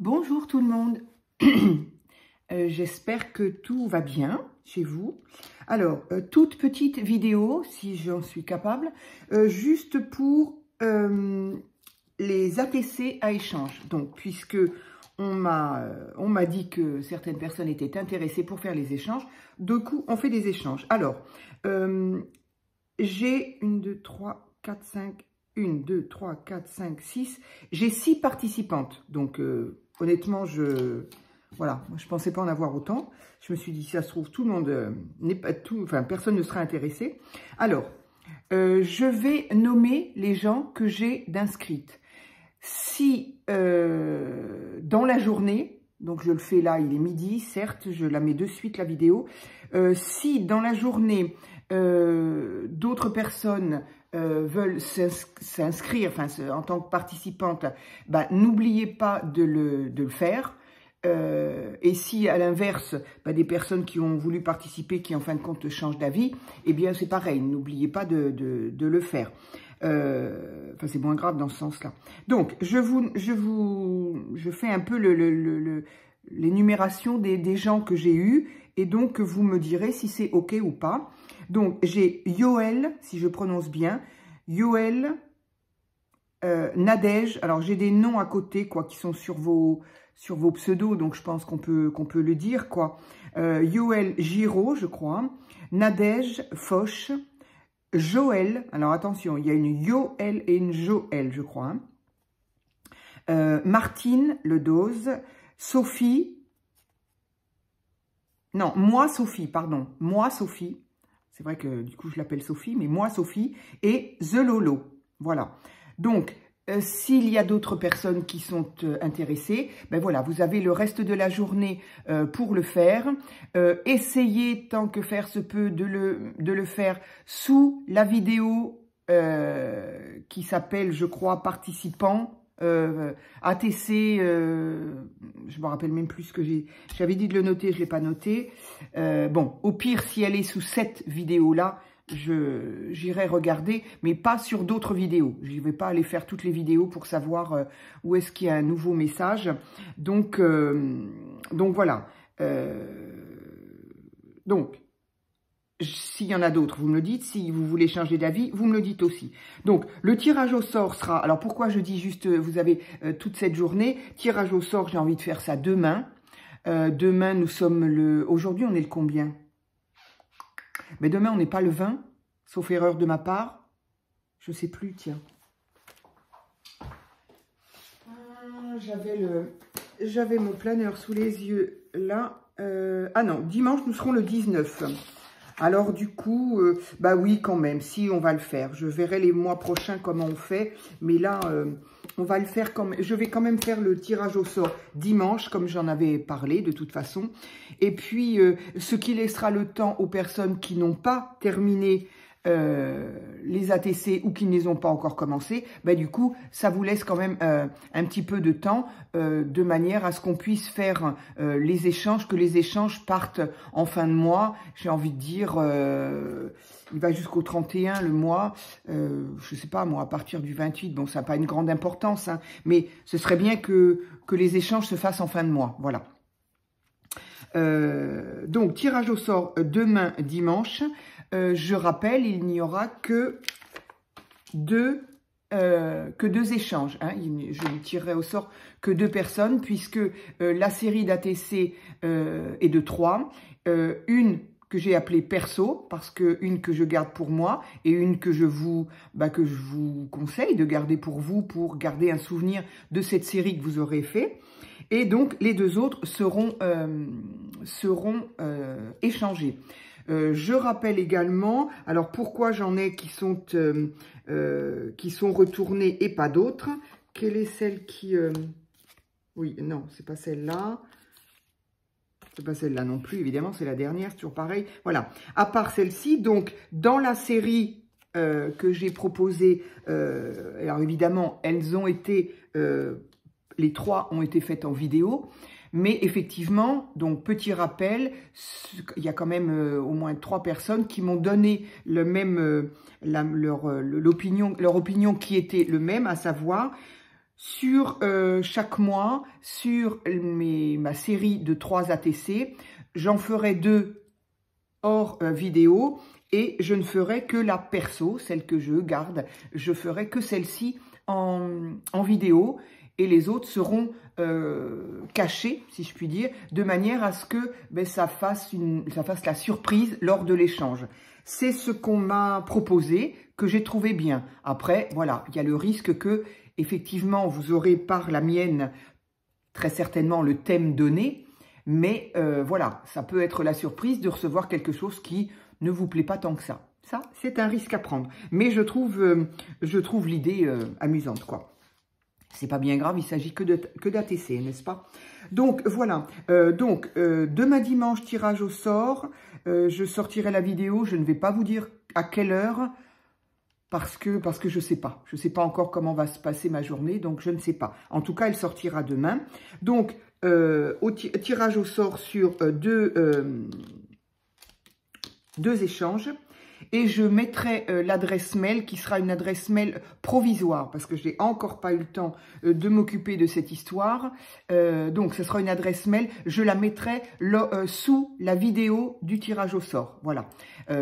Bonjour tout le monde, j'espère que tout va bien chez vous. Alors, toute petite vidéo, si j'en suis capable, juste pour les ATC à échange. Donc, puisque on m'a dit que certaines personnes étaient intéressées pour faire les échanges, du coup, on fait des échanges. Alors, j'ai 1, 2, 3, 4, 5... 1, 2, 3, 4, 5, 6. J'ai 6 participantes. Donc, honnêtement, voilà, moi, je ne pensais pas en avoir autant. Je me suis dit, si ça se trouve, tout le monde n'est pas tout, enfin, personne ne sera intéressé. Alors, je vais nommer les gens que j'ai d'inscrites. Si, dans la journée, donc je le fais là, il est midi, certes, je la mets de suite, la vidéo. Si, dans la journée, d'autres personnes veulent s'inscrire, enfin, en tant que participante, bah, n'oubliez pas de le faire. Et si, à l'inverse, bah, des personnes qui ont voulu participer, qui en fin de compte changent d'avis, eh bien, c'est pareil, n'oubliez pas de le faire. Enfin, c'est moins grave dans ce sens-là. Donc, je fais un peu l'énumération des gens que j'ai eus, et donc, vous me direz si c'est OK ou pas. Donc, j'ai Yoel, si je prononce bien, Yoel, Nadège. Alors, j'ai des noms à côté, quoi, qui sont sur vos pseudos, donc je pense qu'on peut le dire, quoi. Yoel Giraud, je crois. Nadège Foch. Joël, alors attention, il y a une Yoel et une Joël, je crois. Martine Ledose. Sophie. Non, moi Sophie, pardon. Moi Sophie. C'est vrai que du coup je l'appelle Sophie, mais moi Sophie. Et The Lolo. Voilà. Donc, s'il y a d'autres personnes qui sont intéressées, ben voilà, vous avez le reste de la journée pour le faire. Essayez, tant que faire se peut, de le faire sous la vidéo qui s'appelle, je crois, participants. ATC, je me rappelle même plus ce que j'avais dit de le noter, je ne l'ai pas noté. Bon, au pire, si elle est sous cette vidéo-là, j'irai regarder, mais pas sur d'autres vidéos. Je ne vais pas aller faire toutes les vidéos pour savoir où est-ce qu'il y a un nouveau message. Donc voilà. Donc, s'il y en a d'autres, vous me le dites. Si vous voulez changer d'avis, vous me le dites aussi. Donc, le tirage au sort sera... Alors, pourquoi je dis juste, vous avez toute cette journée. Tirage au sort, j'ai envie de faire ça demain. Demain, nous sommes le... Aujourd'hui, on est le combien? Mais demain, on n'est pas le 20, sauf erreur de ma part. Je ne sais plus, tiens. J'avais mon planeur sous les yeux, là. Ah non, dimanche, nous serons le 19. Alors du coup, bah oui quand même, si on va le faire. Je verrai les mois prochains comment on fait, mais là, on va le faire comme. Je vais quand même faire le tirage au sort dimanche, comme j'en avais parlé de toute façon. Et puis, ce qui laissera le temps aux personnes qui n'ont pas terminé les ATC ou qui ne les ont pas encore commencé, bah, du coup, ça vous laisse quand même un petit peu de temps de manière à ce qu'on puisse faire les échanges, que les échanges partent en fin de mois. J'ai envie de dire, il va jusqu'au 31 le mois, je sais pas moi, à partir du 28, bon, ça n'a pas une grande importance, hein, mais ce serait bien que les échanges se fassent en fin de mois, voilà. Donc, tirage au sort demain, dimanche. Je rappelle, il n'y aura que deux échanges. Hein. Je ne tirerai au sort que 2 personnes, puisque la série d'ATC est de 3. Une que j'ai appelée perso, parce que une que je garde pour moi, et une que je vous conseille de garder pour vous, pour garder un souvenir de cette série que vous aurez fait. Et donc, les 2 autres seront échangés. Je rappelle également, alors pourquoi j'en ai qui sont retournées et pas d'autres. Quelle est celle qui... Oui, non, c'est pas celle-là. C'est pas celle-là non plus, évidemment, c'est la dernière, c'est toujours pareil. Voilà, à part celle-ci, donc dans la série que j'ai proposée, alors évidemment, elles ont été... les 3 ont été faites en vidéo. Mais effectivement, donc petit rappel, il y a quand même au moins 3 personnes qui m'ont donné le même, leur opinion qui était le même, à savoir sur chaque mois, sur ma série de 3 ATC, j'en ferai 2 hors vidéo et je ne ferai que la perso, celle que je garde, je ferai que celle-ci en vidéo et les autres seront cachés, si je puis dire, de manière à ce que ça fasse la surprise lors de l'échange. C'est ce qu'on m'a proposé, que j'ai trouvé bien. Après, voilà, il y a le risque que, effectivement, vous aurez par la mienne, très certainement, le thème donné, mais voilà, ça peut être la surprise de recevoir quelque chose qui ne vous plaît pas tant que ça. Ça, c'est un risque à prendre. Mais je trouve l'idée amusante, quoi. C'est pas bien grave, il s'agit que d'ATC, n'est-ce pas? Donc, voilà. Demain dimanche, tirage au sort. Je sortirai la vidéo. Je ne vais pas vous dire à quelle heure parce que je ne sais pas. Je ne sais pas encore comment va se passer ma journée, donc je ne sais pas. En tout cas, elle sortira demain. Donc, tirage au sort sur deux échanges. Et je mettrai l'adresse mail qui sera une adresse mail provisoire parce que je n'ai encore pas eu le temps de m'occuper de cette histoire. Donc, ce sera une adresse mail. Je la mettrai sous la vidéo du tirage au sort. Voilà.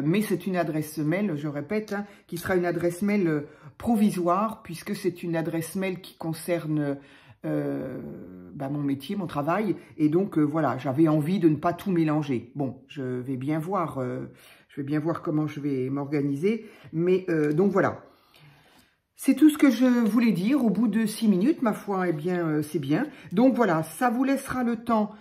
Mais c'est une adresse mail, je répète, hein, qui sera une adresse mail provisoire puisque c'est une adresse mail qui concerne mon métier, mon travail. Et donc, voilà, j'avais envie de ne pas tout mélanger. Bon, je vais bien voir comment je vais m'organiser. Mais donc voilà. C'est tout ce que je voulais dire au bout de 6 minutes. Ma foi, eh bien, c'est bien. Donc voilà, ça vous laissera le temps,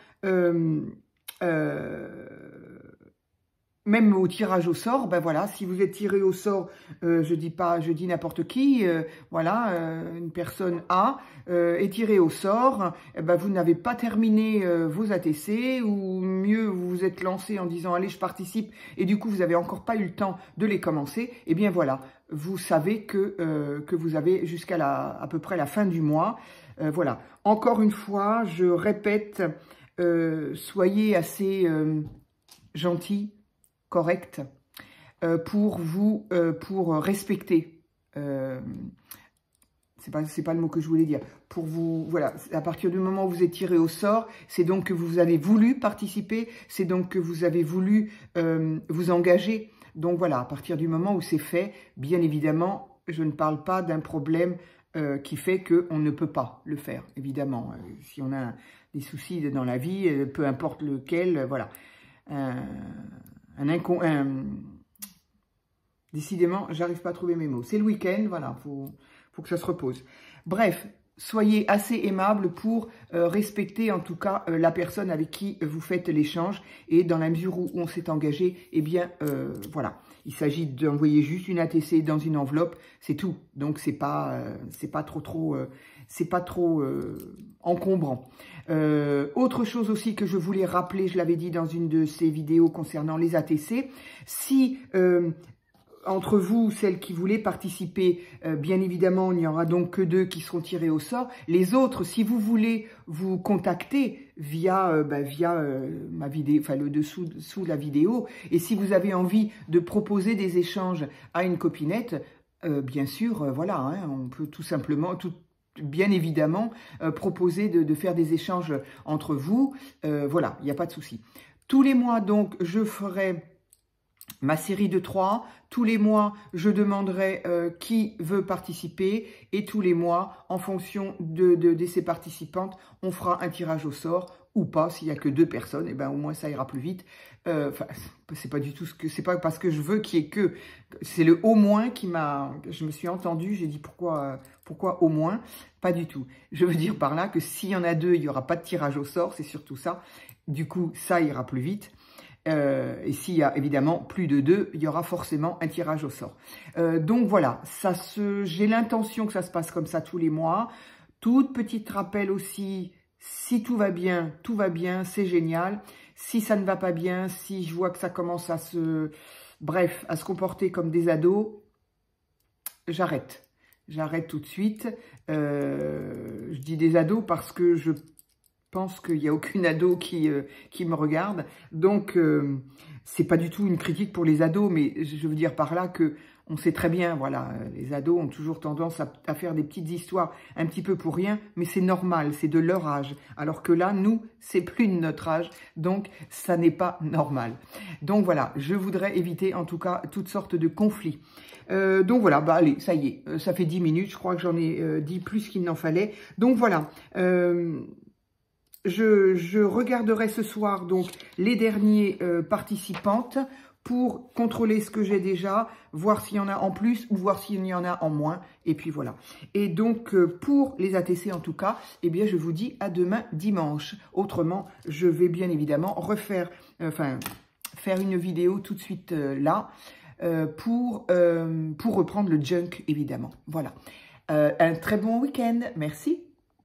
même au tirage au sort, ben voilà, si vous êtes tiré au sort, je dis n'importe qui, voilà, une personne A est tirée au sort, ben vous n'avez pas terminé vos ATC, ou mieux, vous vous êtes lancé en disant, allez, je participe, et du coup, vous n'avez encore pas eu le temps de les commencer, et bien voilà, vous savez que vous avez jusqu'à à peu près la fin du mois, voilà. Encore une fois, je répète, soyez assez gentils, correct pour respecter, c'est pas le mot que je voulais dire, pour vous, voilà, à partir du moment où vous êtes tiré au sort, c'est donc que vous avez voulu participer, c'est donc que vous avez voulu vous engager. Donc voilà, à partir du moment où c'est fait, bien évidemment, je ne parle pas d'un problème qui fait qu'on ne peut pas le faire, évidemment. Si on a des soucis dans la vie, peu importe lequel, voilà. Décidément, j'arrive pas à trouver mes mots. C'est le week-end, voilà, faut que ça se repose. Bref, soyez assez aimable pour respecter en tout cas la personne avec qui vous faites l'échange. Et dans la mesure où on s'est engagé, eh bien, voilà. Il s'agit d'envoyer juste une ATC dans une enveloppe, c'est tout. Donc, c'est pas trop encombrant. Autre chose aussi que je voulais rappeler, je l'avais dit dans une de ces vidéos concernant les ATC, si entre vous, celles qui voulaient participer, bien évidemment, il n'y aura donc que 2 qui seront tirés au sort. Les autres, si vous voulez vous contacter via ma vidéo, enfin le dessous sous la vidéo, et si vous avez envie de proposer des échanges à une copinette, bien sûr, voilà, hein, on peut tout simplement, bien évidemment, proposer de faire des échanges entre vous. Voilà, il n'y a pas de souci. Tous les mois, donc, je ferai ma série de 3, tous les mois, je demanderai qui veut participer et tous les mois, en fonction de ces participantes, on fera un tirage au sort ou pas. S'il n'y a que 2 personnes, et ben au moins ça ira plus vite. C'est pas du tout c'est pas parce que je veux qu'il y ait que, c'est le au moins qui je me suis entendue, j'ai dit pourquoi au moins, pas du tout. Je veux dire par là que s'il y en a 2, il n'y aura pas de tirage au sort, c'est surtout ça. Du coup, ça ira plus vite. Et s'il y a évidemment plus de 2, il y aura forcément un tirage au sort. Donc voilà, j'ai l'intention que ça se passe comme ça tous les mois. Toute petite rappel aussi, si tout va bien, c'est génial. Si ça ne va pas bien, si je vois que ça commence à se comporter comme des ados, j'arrête. J'arrête tout de suite. Je dis des ados parce que je pense qu'il n'y a aucune ado qui me regarde. Donc, c'est pas du tout une critique pour les ados, mais je veux dire par là que On sait très bien, voilà, les ados ont toujours tendance à faire des petites histoires un petit peu pour rien, mais c'est normal, c'est de leur âge. Alors que là, nous, c'est plus de notre âge, donc ça n'est pas normal. Donc voilà, je voudrais éviter en tout cas toutes sortes de conflits. Donc voilà, bah allez, ça y est, ça fait 10 minutes, je crois que j'en ai dit plus qu'il n'en fallait. Donc voilà, je regarderai ce soir donc les derniers participantes, pour contrôler ce que j'ai déjà, voir s'il y en a en plus ou voir s'il y en a en moins. Et puis voilà. Et donc, pour les ATC en tout cas, eh bien, je vous dis à demain dimanche. Autrement, je vais bien évidemment refaire, faire une vidéo tout de suite là pour reprendre le junk, évidemment. Voilà. Un très bon week-end. Merci.